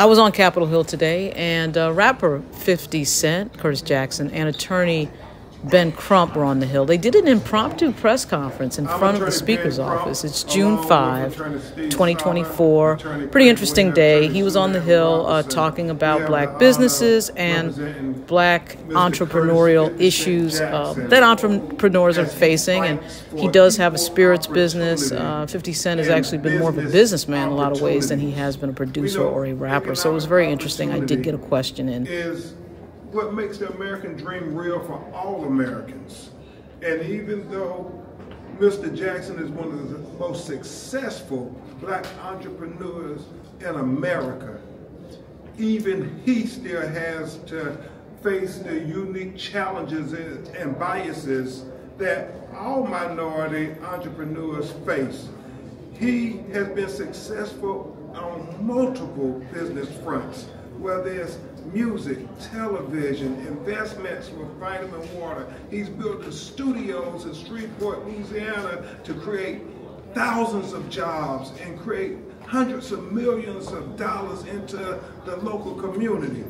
I was on Capitol Hill today, and rapper 50 Cent, Curtis Jackson, and attorney Ben Crump were on the Hill. They did an impromptu press conference in front of the Speaker's office. It's June 5, 2024. Pretty interesting day. He was on the Hill talking about black businesses and black entrepreneurial issues that entrepreneurs are facing. And he does have a spirits business. 50 Cent has actually been more of a businessman in a lot of ways than he has been a producer or a rapper. So it was very interesting. I did get a question in. What makes the American dream real for all Americans. And even though Mr. Jackson is one of the most successful black entrepreneurs in America, even he still has to face the unique challenges and biases that all minority entrepreneurs face. He has been successful on multiple business fronts, whether it's music, television, investments with vitamin water. He's building studios in Shreveport, Louisiana to create thousands of jobs and create hundreds of millions of dollars into the local community.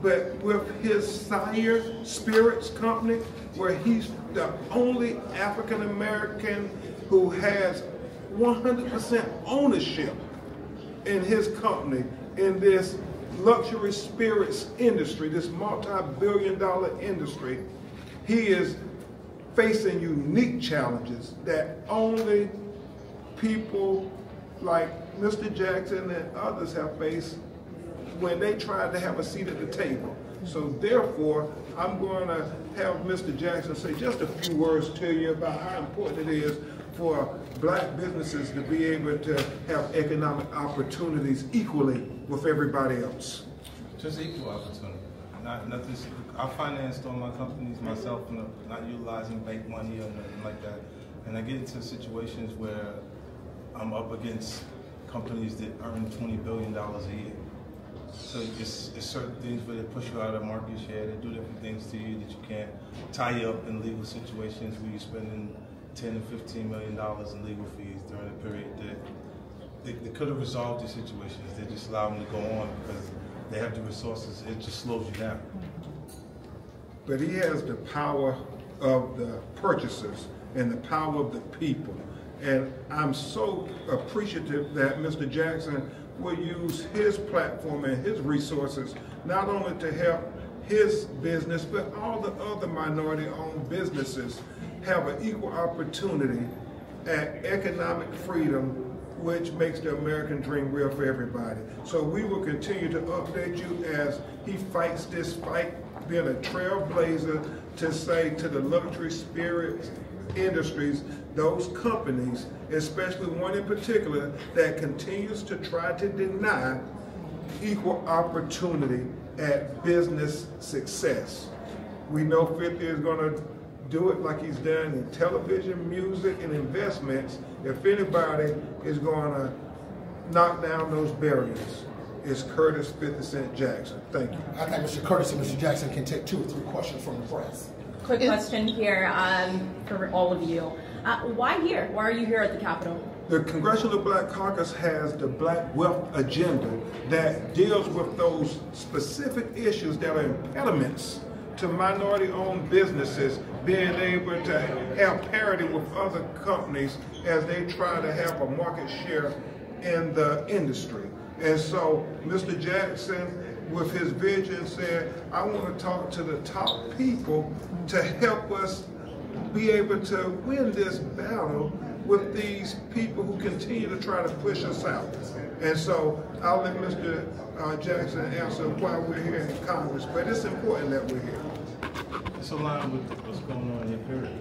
But with his Sire Spirits company, where he's the only African American who has 100% ownership in his company, in this luxury spirits industry, this multi-billion-dollar industry, he is facing unique challenges that only people like Mr. Jackson and others have faced when they tried to have a seat at the table. So therefore, I'm going to have Mr. Jackson say just a few words to you about how important it is for black businesses to be able to have economic opportunities equally with everybody else. Just equal opportunity. Nothing. I financed all my companies myself, not utilizing bank money or nothing like that. And I get into situations where I'm up against companies that earn $20 billion a year. So it's certain things where they push you out of market share, they do different things to you that you can't, tie you up in legal situations where you're spending $10 to $15 million in legal fees during a period that they could have resolved these situations. They just allow them to go on because they have the resources. It just slows you down. But he has the power of the purchasers and the power of the people. And I'm so appreciative that Mr. Jackson will use his platform and his resources not only to help his business, but all the other minority-owned businesses have an equal opportunity at economic freedom, which makes the American dream real for everybody. So we will continue to update you as he fights this fight, being a trailblazer to say to the luxury spirits industries, those companies, especially one in particular, that continues to try to deny equal opportunity at business success. We know 50 is going to do it like he's done in television, music, and investments. If anybody is going to knock down those barriers, it's Curtis 50 Cent Jackson. Thank you. I think Mr. Curtis and Mr. Jackson can take 2 or 3 questions from the press. Quick question here for all of you. Why here? Why are you here at the Capitol? The Congressional Black Caucus has the Black Wealth Agenda that deals with those specific issues that are impediments to minority-owned businesses being able to have parity with other companies as they try to have a market share in the industry. And so Mr. Jackson, with his vision, said, I want to talk to the top people to help us be able to win this battle with these people who continue to try to push us out. And so I'll let Mr. Jackson answer why we're here in Congress, but it's important that we're here. It's aligned with what's going on in your period.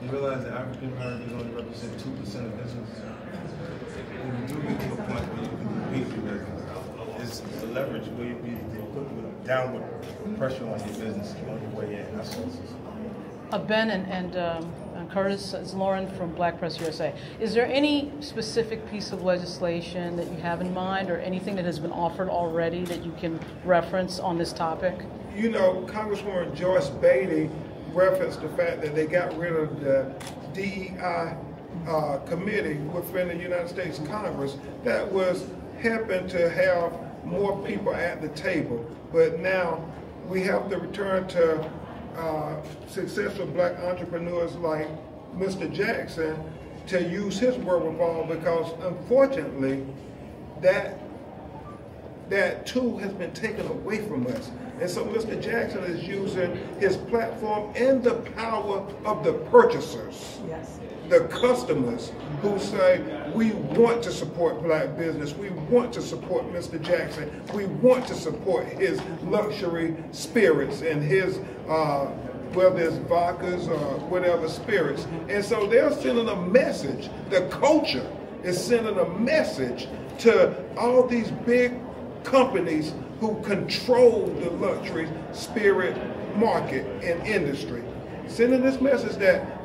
You realize that African Americans only represent 2% of business. When you do get to a point where you can compete with business, it's the leverage where you be put downward pressure on your business on your way in. That's all. Ben and Curtis, it's Lauren from Black Press USA. Is there any specific piece of legislation that you have in mind or anything that has been offered already that you can reference on this topic? You know, Congresswoman Joyce Beatty referenced the fact that they got rid of the DEI committee within the United States Congress that was helping to have more people at the table. But now we have to return to successful black entrepreneurs like Mr. Jackson to use his wherewithal, because unfortunately that tool has been taken away from us. And so Mr. Jackson is using his platform and the power of the purchasers, the customers who say, we want to support black business, we want to support Mr. Jackson, we want to support his luxury spirits and his, whether it's vodkas or whatever spirits. And so they're sending a message, the culture is sending a message to all these big companies who control the luxury spirit market and industry, sending this message that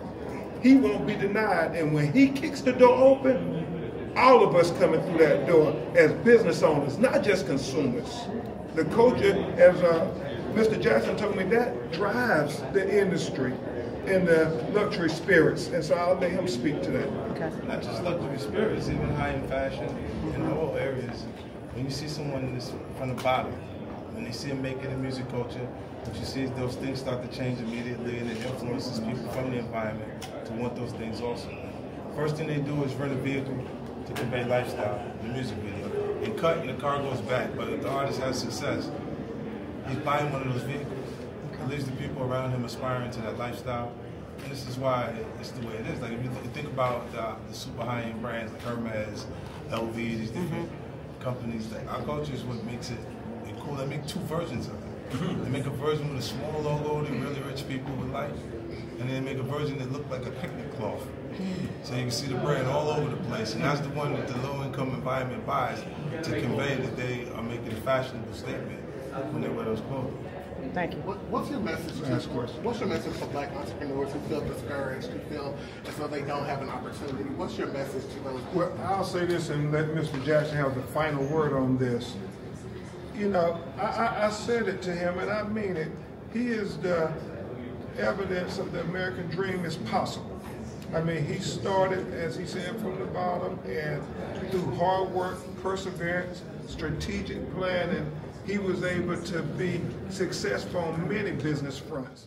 he won't be denied. And when he kicks the door open, all of us coming through that door as business owners, not just consumers. The culture, as Mr. Jackson told me, that drives the industry and the luxury spirits. And so I'll let him speak to that. Okay. Not just luxury spirits, even high-end fashion in all areas. When you see someone from the bottom, when they see them making a music culture, what you see is those things start to change immediately, and it influences people from the environment to want those things also. First thing they do is rent a vehicle to convey lifestyle, the music video. And cut and the car goes back, but if the artist has success, he's buying one of those vehicles. It leaves the people around him aspiring to that lifestyle. And this is why it's the way it is. Like if you think about the super high-end brands like Hermes, LV, these different companies, that our culture is what makes it cool. They make two versions of it. They make a version with a small logo that really rich people would like, and then they make a version that looked like a picnic cloth. So you can see the brand all over the place, and that's the one that the low-income environment buys to convey that they are making a fashionable statement when they wear those clothes. Thank you. What's your message? What's your message for black entrepreneurs who feel discouraged, who feel as though they don't have an opportunity? What's your message to those? Well, I'll say this and let Mr. Jackson have the final word on this. You know, I said it to him and I mean it. He is the evidence of the American dream is possible. I mean, he started, as he said, from the bottom, and through hard work, perseverance, strategic planning, he was able to be successful on many business fronts.